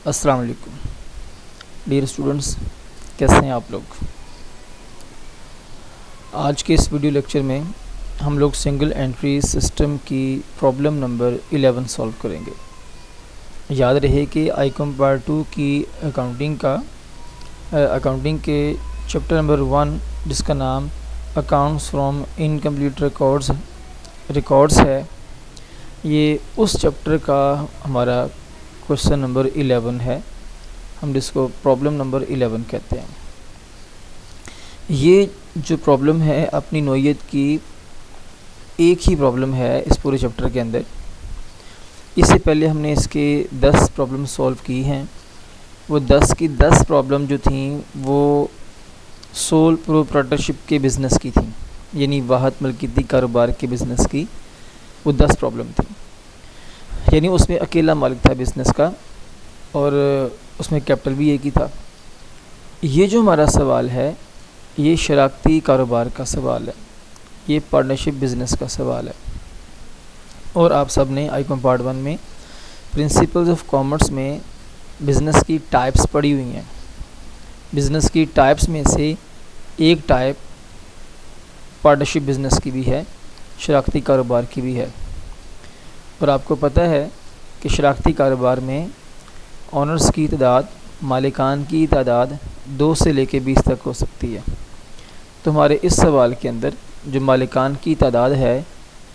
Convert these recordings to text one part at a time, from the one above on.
अस्सलाम वालेकुम dear students, कैसे हैं आप लोग। आज के इस वीडियो लेक्चर में हम लोग सिंगल एंट्री सिस्टम की प्रॉब्लम नंबर 11 सॉल्व करेंगे। याद रहे कि आईकॉम पार्ट 2 की अकाउंटिंग के चैप्टर नंबर 1 जिसका नाम अकाउंट्स फ्रॉम इनकम्प्लीट रिकॉर्ड्स है, ये उस चैप्टर का हमारा क्वेश्चन नंबर 11 है। हम जिसको प्रॉब्लम नंबर 11 कहते हैं। ये जो प्रॉब्लम है अपनी नोयत की एक ही प्रॉब्लम है इस पूरे चैप्टर के अंदर। इससे पहले हमने इसके 10 प्रॉब्लम सॉल्व की हैं। वो 10 की 10 प्रॉब्लम जो थी वो सोल प्रोप्राइटरशिप के बिज़नेस की थी, यानी वाहद मलकियती कारोबार के बिज़नेस की वो 10 प्रॉब्लम थी। यानी उसमें अकेला मालिक था बिज़नेस का और उसमें कैपिटल भी एक ही था। ये जो हमारा सवाल है ये शराकती कारोबार का सवाल है, ये पार्टनरशिप बिज़नेस का सवाल है। और आप सब ने आईकॉम पार्ट 1 में प्रिंसिपल्स ऑफ कॉमर्स में बिज़नेस की टाइप्स पढ़ी हुई हैं। बिज़नेस की टाइप्स में से एक टाइप पार्टनरशिप बिज़नेस की भी है, शराकती कारोबार की भी है। और आपको पता है कि शराकती कारोबार में ऑनर्स की तादाद, मालिकान की तादाद 2 से लेकर 20 तक हो सकती है। तो हमारे इस सवाल के अंदर जो मालिकान की तादाद है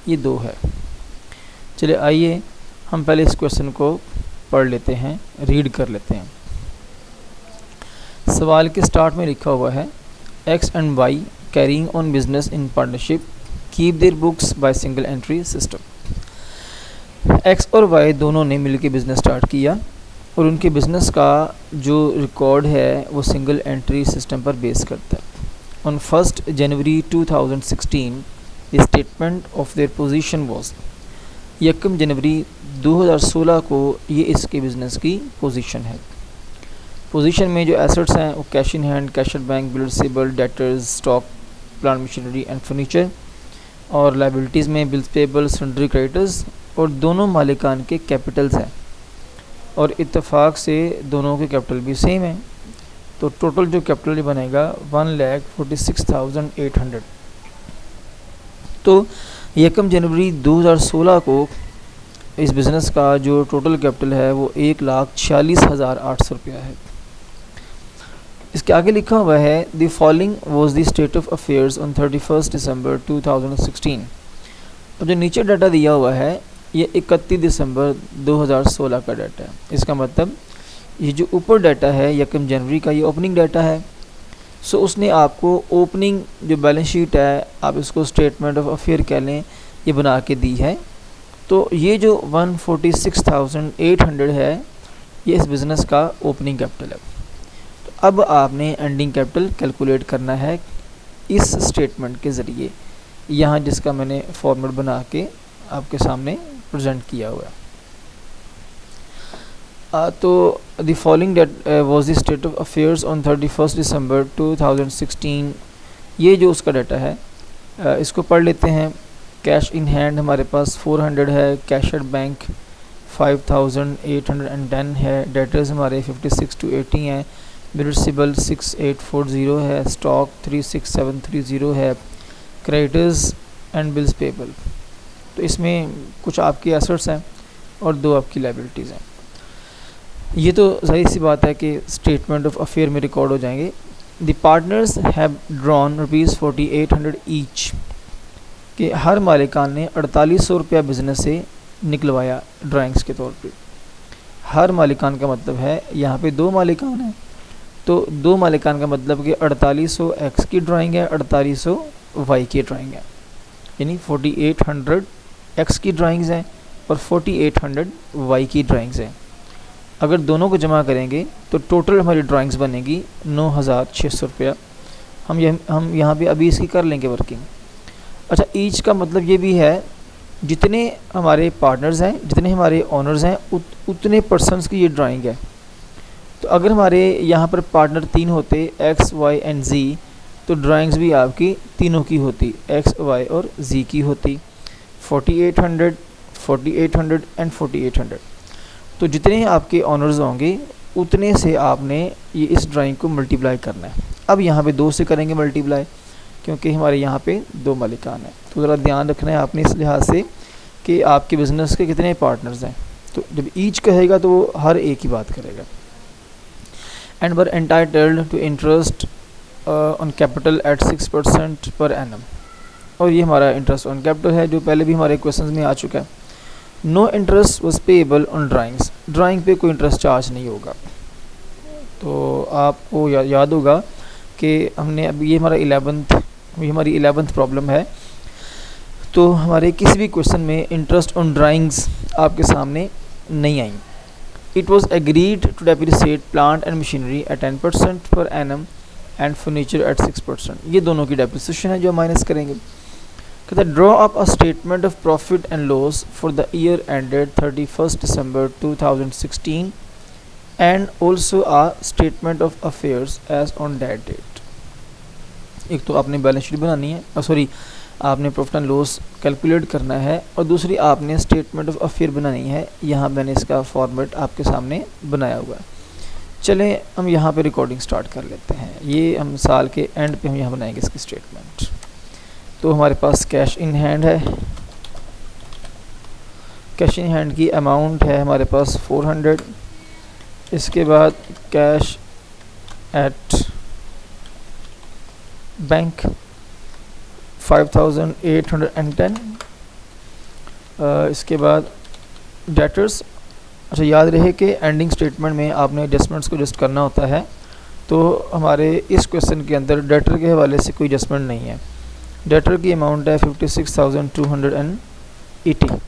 ये 2 है। चलिए आइए हम पहले इस क्वेश्चन को पढ़ लेते हैं, रीड कर लेते हैं। सवाल के स्टार्ट में लिखा हुआ है X and Y carrying on business in partnership keep their books by single entry system. X और वाई दोनों ने मिलकर बिज़नेस स्टार्ट किया और उनके बिज़नेस का जो रिकॉर्ड है वो सिंगल एंट्री सिस्टम पर बेस करता है। On 1 January 2016 the statement of their position was, 1 जनवरी 2016 को ये इसके बिज़नेस की पोजीशन है। पोजीशन में जो एसेट्स हैं वो cash in hand, cash at bank, bill receivable, debtors, stock, plant machinery and furniture. और लाइबिलिटीज़ में बिल्स पेबल, सन्ड्री क्रेडिटर्स और दोनों मालिकान के कैपिटल्स हैं और इत्तेफाक से दोनों के कैपिटल भी सेम है। तो टोटल जो कैपिटल बनेगा 1,46,800। तो 1 जनवरी 2016 को इस बिज़नेस का जो टोटल कैपिटल है वो 1,46,800 रुपया है। इसके आगे लिखा हुआ है the following was the state of affairs on 31 December 2016। और जो नीचे डाटा दिया हुआ है ये 31 दिसंबर 2016 का डाटा है। इसका मतलब ये जो ऊपर डाटा है 1 जनवरी का, ये ओपनिंग डाटा है। सो उसने आपको ओपनिंग जो बैलेंस शीट है, आप इसको स्टेटमेंट ऑफ अफेयर कह लें, ये बना के दी है। तो ये जो 146,800 है ये इस बिज़नेस का ओपनिंग कैपिटल है। तो अब आपने एंडिंग कैपिटल कैलकुलेट करना है इस स्टेटमेंट के ज़रिए, यहाँ जिसका मैंने फॉर्मेट बना के आपके सामने प्रेजेंट किया हुआ है। तो the following date was the state of affairs on 31 December 2016, ये जो उसका डाटा है इसको पढ़ लेते हैं। कैश इन हैंड हमारे पास 400 है, कैश एट बैंक 5,810 है, डेटर्स हमारे 56 to 80 हैं, बिल रिसीवेबल 6840 है, स्टॉक 36730 है, क्रेडिटर्स एंड बिल्स पेबल। तो इसमें कुछ आपके एसेट्स हैं और 2 आपकी लाइबिलिटीज़ हैं। ये तो ज़ाहिर सी बात है कि स्टेटमेंट ऑफ अफेयर में रिकॉर्ड हो जाएंगे। The partners have drawn ₹4800 each, कि हर मालिकान ने 4800 रुपया बिज़नेस से निकलवाया ड्राइंग्स के तौर पे। हर मालिकान का मतलब है यहाँ पे 2 मालिकान हैं, तो 2 मालिकान का मतलब कि 4800 एक्स की ड्राइंग है, 4800 वाई की ड्राइंग है, यानी 4800 एक्स की ड्राइंग्स हैं और 4800 वाई की ड्राइंग्स हैं। अगर दोनों को जमा करेंगे तो टोटल हमारी ड्राइंग्स बनेगी 9,600 रुपया। हम यहाँ पे अभी इसकी कर लेंगे वर्किंग। अच्छा, ईच का मतलब ये भी है जितने हमारे पार्टनर्स हैं, जितने हमारे ऑनर्स हैं, उतने पर्सनस की ये ड्राइंग है। तो अगर हमारे यहाँ पर पार्टनर 3 होते, एक्स, वाई एंड जी, तो ड्राइंग्स भी आपकी तीनों की होती, एक्स, वाई और जी की होती। 4800 एंड 4800। तो जितने आपके ऑनर्स होंगे उतने से आपने ये इस ड्राइंग को मल्टीप्लाई करना है। अब यहाँ पे 2 से करेंगे मल्टीप्लाई, क्योंकि हमारे यहाँ पे 2 मालिकान हैं। तो ज़रा ध्यान रखना है आपने इस लिहाज से कि आपके बिज़नेस के कितने पार्टनर्स हैं। तो जब ईच कहेगा तो वो हर एक ही बात करेगा। And were entitled to interest on capital at 6% per annum. और ये हमारा इंटरेस्ट ऑन कैपिटल है जो पहले भी हमारे क्वेश्चंस में आ चुका है। No interest was payable on drawings. Drawing पे कोई इंटरेस्ट चार्ज नहीं होगा। तो आपको याद होगा कि हमने अभी ये हमारी 11th प्रॉब्लम है। तो हमारे किसी भी क्वेश्चन में इंटरेस्ट ऑन ड्राइंग्स आपके सामने नहीं आई। It was agreed to depreciate plant and machinery at 10% per annum and furniture eight 6%। ये दोनों की डेप्रिसिएशन है जो माइनस करेंगे। कहते हैं draw up a statement of profit and loss for the year ended 31 December 2016 and also a statement of affairs as on that date. एक तो आपने बैलेंस शीट बनानी है, आपने प्रॉफिट एंड लॉस कैलकुलेट करना है, और दूसरी आपने स्टेटमेंट ऑफ अफेयर बनानी है। यहाँ मैंने इसका फॉर्मेट आपके सामने बनाया हुआ है। चलें हम यहाँ पे रिकॉर्डिंग स्टार्ट कर लेते हैं। ये हम साल के एंड पे हम यहाँ बनाएंगे इसकी स्टेटमेंट। तो हमारे पास कैश इन हैंड है। कैश इन हैंड की अमाउंट है हमारे पास 400। इसके बाद कैश एट बैंक 5810। इसके बाद डेटर्स। अच्छा, याद रहे कि एंडिंग स्टेटमेंट में आपने एडजस्टमेंट्स को एडजस्ट करना होता है। तो हमारे इस क्वेश्चन के अंदर डेटर के हवाले से कोई एडजस्टमेंट नहीं है। डेटर की अमाउंट है 56,280।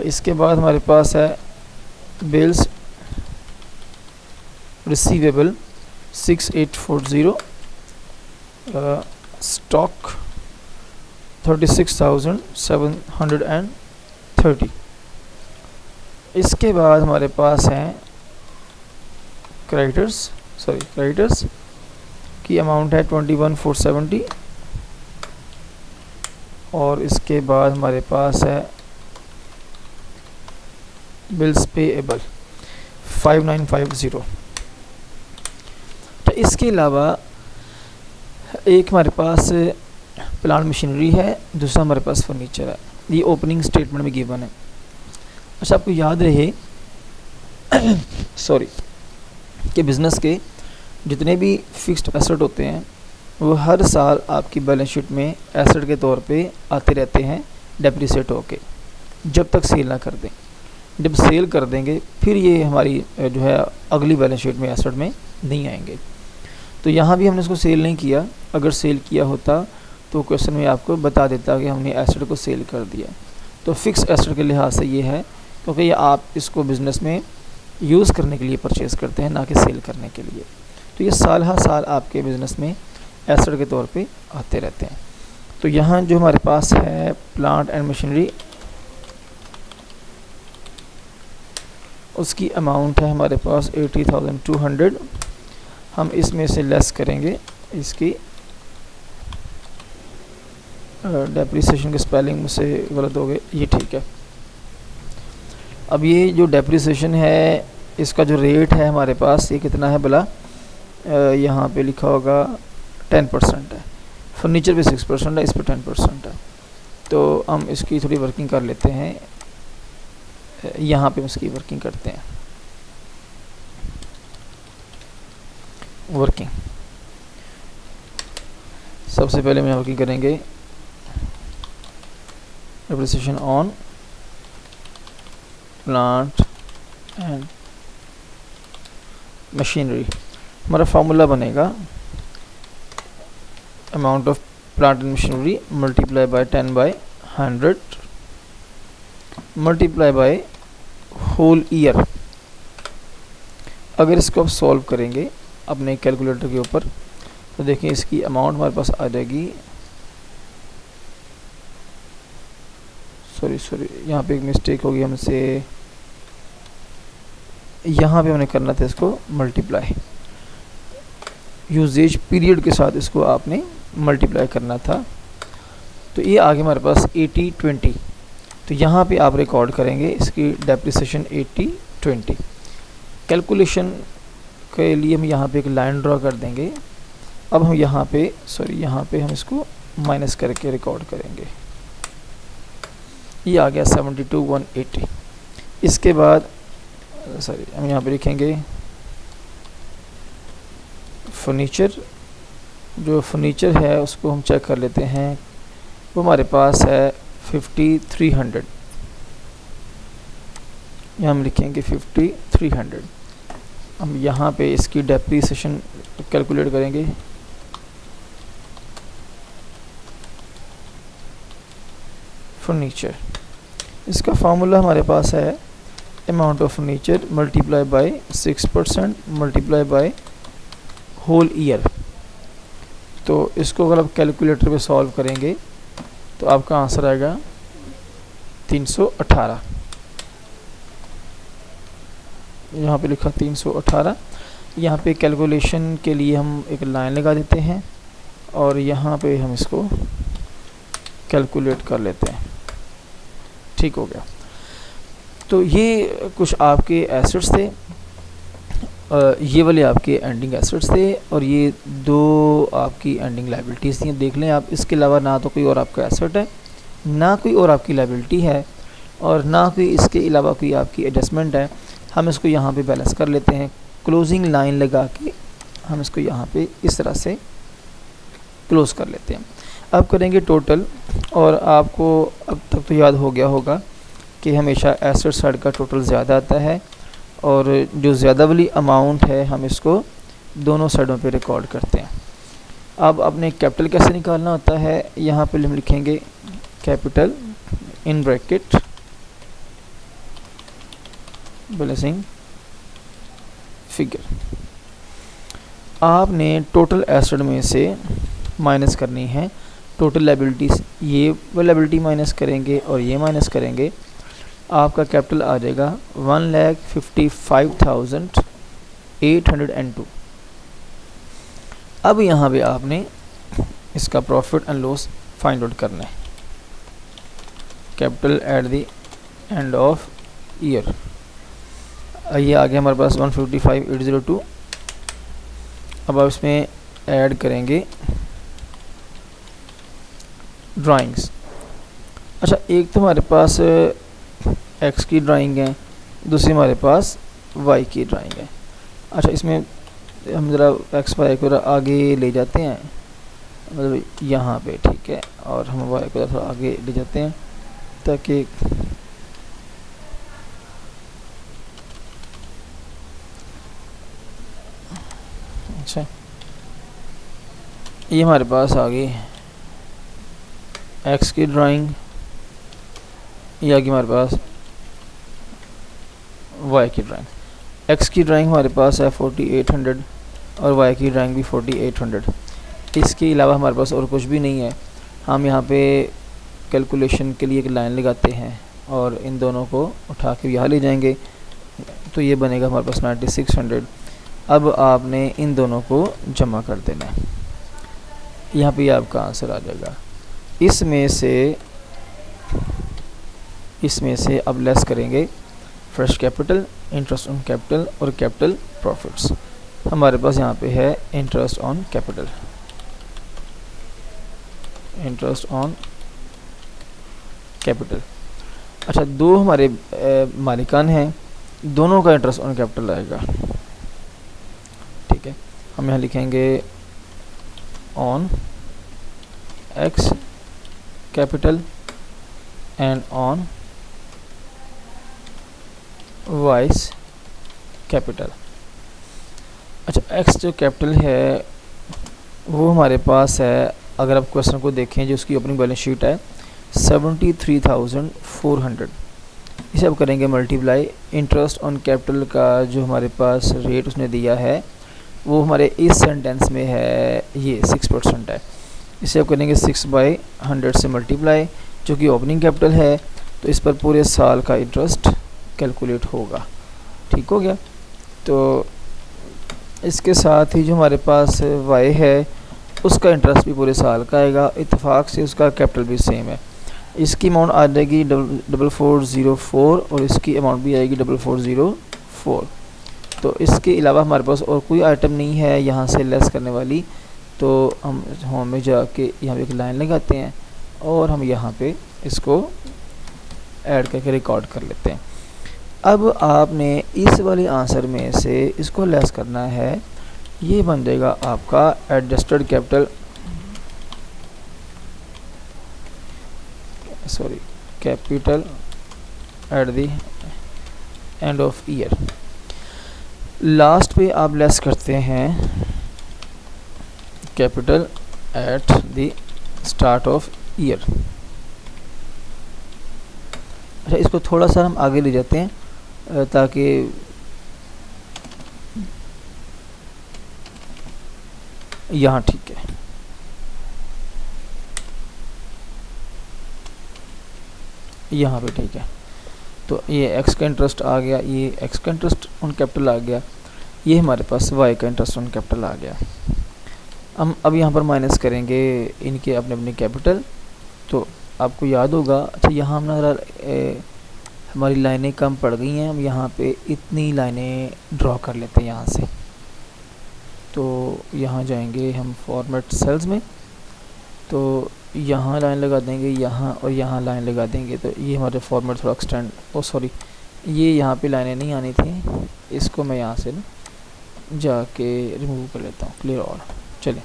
इसके बाद हमारे पास है बिल्स रिसीवेबल 6840। स्टॉक 36,730। इसके बाद हमारे पास हैं क्रेडिटर्स की अमाउंट है 21,470। और इसके बाद हमारे पास है बिल्स पेएबल 5950। तो इसके अलावा एक हमारे पास प्लांट मशीनरी है, दूसरा हमारे पास फर्नीचर है। ये ओपनिंग स्टेटमेंट में गिवन है। अच्छा, आपको याद रहे कि बिज़नेस के जितने भी फिक्स्ड एसेट होते हैं वो हर साल आपकी बैलेंस शीट में एसेट के तौर पे आते रहते हैं डेप्रिसिएट होके, जब तक सेल ना कर दें। जब सेल कर देंगे फिर ये हमारी जो है अगली बैलेंस शीट में एसेट में नहीं आएंगे। तो यहाँ भी हमने इसको सेल नहीं किया। अगर सेल किया होता तो क्वेश्चन में आपको बता देता कि हमने एसेट को सेल कर दिया। तो फिक्स एसेट के लिहाज से ये है, क्योंकि ये आप इसको बिज़नेस में यूज़ करने के लिए परचेज़ करते हैं, ना कि सेल करने के लिए। तो ये साल हर साल आपके बिज़नेस में एसेट के तौर पे आते रहते हैं। तो यहाँ जो हमारे पास है प्लांट एंड मशीनरी, उसकी अमाउंट है हमारे पास 80,200। हम इसमें से लेस करेंगे इसकी डेप्रिसिएशन के स्पेलिंग से गलत हो गए, ये ठीक है। अब ये जो डेप्रिसिएशन है इसका जो रेट है हमारे पास ये कितना है भला, यहाँ पे लिखा होगा 10% है। फर्नीचर पे 6% है, इस पर 10% है। तो हम इसकी थोड़ी वर्किंग कर लेते हैं। यहाँ पे हम इसकी वर्किंग करते हैं। वर्किंग सबसे पहले हम वर्किंग करेंगे depreciation on plant and machinery. हमारा फार्मूला बनेगा amount of plant and machinery multiply by 10/100 multiply by whole year. अगर इसको आप सॉल्व करेंगे अपने कैलकुलेटर के ऊपर तो देखिए इसकी अमाउंट हमारे पास आ जाएगी। सॉरी यहाँ पे एक मिस्टेक होगी हमसे। यहाँ पे हमने करना था इसको मल्टीप्लाई, यूजेज पीरियड के साथ इसको आपने मल्टीप्लाई करना था। तो ये आगे हमारे पास 80/20। तो यहाँ पे आप रिकॉर्ड करेंगे इसकी डेप्रिसिएशन 80 20। कैलकुलेशन के लिए हम यहाँ पे एक लाइन ड्रॉ कर देंगे। अब हम यहाँ पे हम इसको माइनस करके रिकॉर्ड करेंगे। ये आ गया 72,180। इसके बाद हम यहाँ पे लिखेंगे फर्नीचर। जो फर्नीचर है उसको हम चेक कर लेते हैं, वो हमारे पास है 5300। यहाँ हम लिखेंगे 5300। हम यहाँ पे इसकी डेप्रीसिएशन कैलकुलेट करेंगे। फर्नीचर, इसका फार्मूला हमारे पास है amount of furniture multiply by 6% multiply by whole year. तो इसको अगर आप कैलकुलेटर पे सॉल्व करेंगे तो आपका आंसर आएगा 318। यहाँ पे लिखा 318। यहाँ पे कैलकुलेशन के लिए हम एक लाइन लगा देते हैं और यहाँ पे हम इसको कैलकुलेट कर लेते हैं। ठीक हो गया। तो ये कुछ आपके एसेट्स थे, ये वाले आपके एंडिंग एसेट्स थे और ये दो आपकी एंडिंग लायबिलिटीज़ थी। देख लें आप, इसके अलावा ना तो कोई और आपका एसेट है, ना कोई और आपकी लायबिलिटी है और ना कोई इसके अलावा कोई आपकी एडजस्टमेंट है। हम इसको यहाँ पे बैलेंस कर लेते हैं। क्लोजिंग लाइन लगा के हम इसको यहाँ पे इस तरह से क्लोज़ कर लेते हैं। अब करेंगे टोटल, और आपको अब तक तो याद हो गया होगा कि हमेशा एसेट साइड का टोटल ज़्यादा आता है और जो ज़्यादा वाली अमाउंट है हम इसको दोनों साइडों पे रिकॉर्ड करते हैं। अब अपने कैपिटल कैसे निकालना होता है, यहाँ पे हम लिखेंगे capital in bracket balancing figure. आपने टोटल एसेट में से माइनस करनी है टोटल लायबिलिटीज़। ये वो लायबिलिटी माइनस करेंगे और ये माइनस करेंगे, आपका कैपिटल आ जाएगा 1,55,802। अब यहाँ पे आपने इसका profit and loss find out करना है। Capital at the end of year, ये आ गया हमारे पास 155,802। अब आप इसमें ऐड करेंगे ड्राइंग्स। अच्छा, एक तो हमारे पास एक्स की ड्राइंग है, दूसरी हमारे पास वाई की ड्राइंग है। अच्छा, इसमें हम ज़रा एक्स वाई को आगे ले जाते हैं, मतलब यहाँ पे, ठीक है, और हम वाई को थोड़ा आगे ले जाते हैं ताकि अच्छा ये हमारे पास आ गई एक्स की ड्राइंग, ये आ गई हमारे पास वाई की ड्राइंग। एक्स की ड्राइंग हमारे पास है 4800 और वाई की ड्राइंग भी 4800। इसके अलावा हमारे पास और कुछ भी नहीं है। हम यहाँ पे कैलकुलेशन के लिए एक लाइन लगाते हैं और इन दोनों को उठा के यहाँ ले जाएंगे, तो ये बनेगा हमारे पास 9600। अब आपने इन दोनों को जमा कर देना है, यहाँ पे आपका आंसर आ जाएगा। इसमें से अब लेस करेंगे fresh capital, interest on capital और कैपिटल प्रॉफिट्स। हमारे पास यहाँ पे है interest on capital, interest on capital. अच्छा, दो हमारे मालिकान हैं, दोनों का इंटरेस्ट ऑन कैपिटल आएगा। ठीक है, हम यहाँ लिखेंगे on x capital and on vice capital. अच्छा, एक्स जो कैपिटल है वो हमारे पास है, अगर आप क्वेश्चन को देखें जो उसकी ओपनिंग बैलेंस शीट है 73,400। इसे अब करेंगे मल्टीप्लाई। इंटरेस्ट ऑन कैपिटल का जो हमारे पास रेट उसने दिया है वो हमारे इस सेंटेंस में है ये 6% है। इसे अब करेंगे 6/100 से मल्टीप्लाई, जो कि ओपनिंग कैपिटल है, तो इस पर पूरे साल का इंटरेस्ट कैलकुलेट होगा। ठीक हो गया। तो इसके साथ ही जो हमारे पास वाई है उसका इंटरेस्ट भी पूरे साल का आएगा, इत्तेफाक से उसका कैपिटल भी सेम है। इसकी अमाउंट आ जाएगी 4404 और इसकी अमाउंट भी आएगी 4404। 4। तो इसके अलावा हमारे पास और कोई आइटम नहीं है यहाँ से लेस करने वाली, तो हम होम में जाके यहाँ पे एक लाइन लगाते हैं और हम यहाँ पे इसको ऐड करके रिकॉर्ड कर लेते हैं। अब आपने इस वाले आंसर में से इसको लेस करना है, ये बन जाएगा आपका adjusted capital capital at the end of year. Last पे आप लेस करते हैं capital at the start of year. अच्छा, इसको थोड़ा सा हम आगे ले जाते हैं ताकि यहाँ ठीक है। यहाँ पे ठीक है। तो ये एक्स का इंटरेस्ट आ गया, ये एक्स का इंटरेस्ट ऑन कैपिटल आ गया, ये हमारे पास वाई का इंटरेस्ट ऑन कैपिटल आ गया। हम अब यहाँ पर माइनस करेंगे इनके अपने अपने कैपिटल। तो आपको याद होगा, अच्छा यहाँ हम हमारी लाइनें कम पड़ गई हैं, हम यहाँ पे इतनी लाइनें ड्रॉ कर लेते हैं यहाँ से। तो यहाँ जाएंगे हम फॉर्मेट सेल्स में, तो यहाँ लाइन लगा देंगे, यहाँ और यहाँ लाइन लगा देंगे। तो ये हमारे फॉर्मेट थोड़ा एक्सटेंड, सॉरी ये यहाँ पे लाइनें नहीं आनी थी, इसको मैं यहाँ से ना जाके रिमूव कर लेता हूँ। Clear all. चलिए,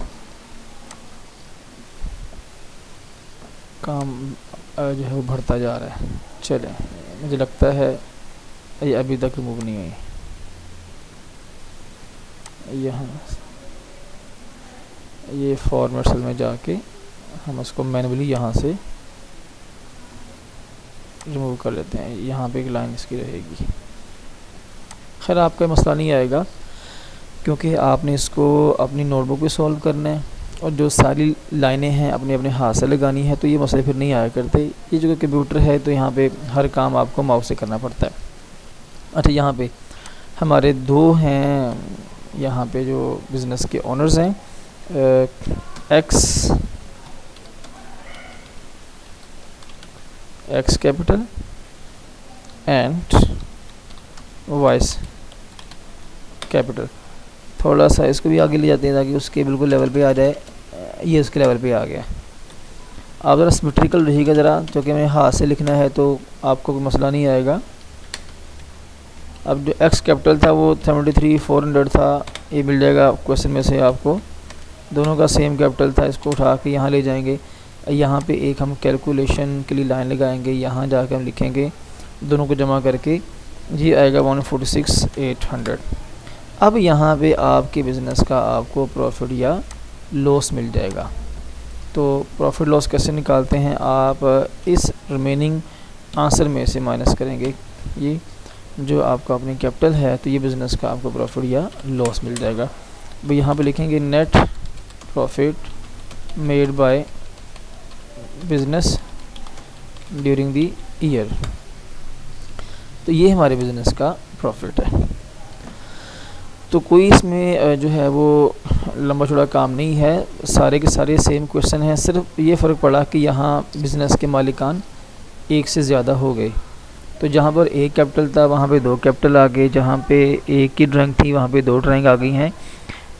काम जो है वो बढ़ता जा रहा है। चले, मुझे लगता है ये अभी तक रिमूव नहीं हुई। यहाँ ये फॉर्मेट सेल में जाके हम इसको मैनुअली यहाँ से रिमूव कर लेते हैं। यहाँ पे एक लाइन इसकी रहेगी। खैर आपका मसला नहीं आएगा क्योंकि आपने इसको अपनी नोटबुक पे सॉल्व करना है और जो सारी लाइनें हैं अपने अपने हाथ से लगानी है, तो ये मसले फिर नहीं आया करते। ये जो कंप्यूटर है तो यहाँ पे हर काम आपको माउस से करना पड़ता है। अच्छा, यहाँ पे हमारे दो हैं, यहाँ पे जो बिज़नेस के ओनर्स हैं, x capital and vice capital. थोड़ा सा इसको भी आगे ले जाते हैं ताकि उसके बिल्कुल लेवल पे आ जाए। ये उसके लेवल पे आ गया। आप ज़रा सिमेट्रिकल रहिएगा ज़रा, क्योंकि मैंने हाथ से लिखना है तो आपको कोई मसला नहीं आएगा। अब जो एक्स कैपिटल था वो 73,400 था, ये मिल जाएगा क्वेश्चन में से आपको। दोनों का सेम कैपिटल था, इसको उठा के यहाँ ले जाएंगे। यहाँ पे एक हम कैलकुलेशन के लिए लाइन लगाएंगे, यहाँ जाकर हम लिखेंगे दोनों को जमा करके, ये आएगा 146,800। अब यहाँ पे आपके बिज़नेस का आपको प्रॉफिट या लॉस मिल जाएगा। तो प्रॉफिट लॉस कैसे निकालते हैं, आप इस रिमेनिंग आंसर में से माइनस करेंगे ये जो आपका अपनी कैपिटल है, तो ये बिज़नेस का आपको प्रॉफिट या लॉस मिल जाएगा। भाई यहाँ पे लिखेंगे net profit made by business during the year. तो ये हमारे बिज़नेस का प्रॉफिट है। तो कोई इसमें जो है वो लंबा चौड़ा काम नहीं है, सारे के सारे सेम क्वेश्चन हैं। सिर्फ ये फ़र्क पड़ा कि यहाँ बिज़नेस के मालिकान एक से ज़्यादा हो गए। तो जहाँ पर एक कैपिटल था वहाँ पे दो कैपिटल आ गए, जहाँ पे एक की ड्राइंग थी वहाँ पे दो ड्राइंग आ गई हैं।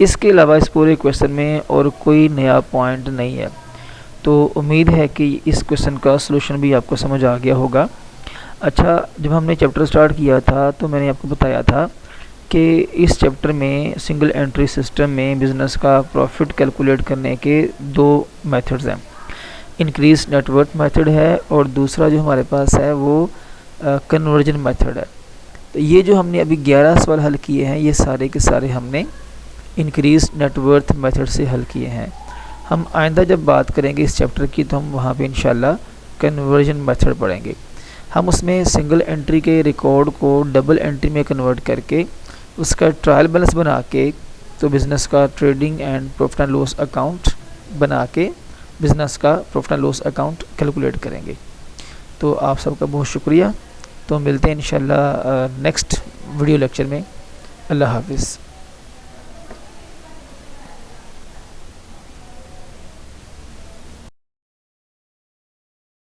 इसके अलावा इस पूरे क्वेश्चन में और कोई नया पॉइंट नहीं है। तो उम्मीद है कि इस क्वेश्चन का सलूशन भी आपको समझ आ गया होगा। अच्छा, जब हमने चैप्टर स्टार्ट किया था तो मैंने आपको बताया था कि इस चैप्टर में सिंगल एंट्री सिस्टम में बिज़नेस का प्रॉफिट कैलकुलेट करने के दो मेथड्स हैं। इंक्रीज नेटवर्थ मेथड है और दूसरा जो हमारे पास है वो कन्वर्जन मेथड है। तो ये जो हमने अभी 11 सवाल हल किए हैं, ये सारे के सारे हमने इंक्रीज नेटवर्थ मेथड से हल किए हैं। हम आइंदा जब बात करेंगे इस चैप्टर की तो हम वहाँ पे इंशाल्लाह कन्वर्जन मेथड पढ़ेंगे। हम उसमें सिंगल एंट्री के रिकॉर्ड को डबल एंट्री में कन्वर्ट करके उसका ट्रायल बैलेंस बना के तो बिज़नेस का trading and profit and loss account बना के बिज़नेस का profit and loss account calculate करेंगे। तो आप सबका बहुत शुक्रिया। तो मिलते हैं इंशाल्लाह नेक्स्ट वीडियो लेक्चर में। अल्लाह हाफिज़।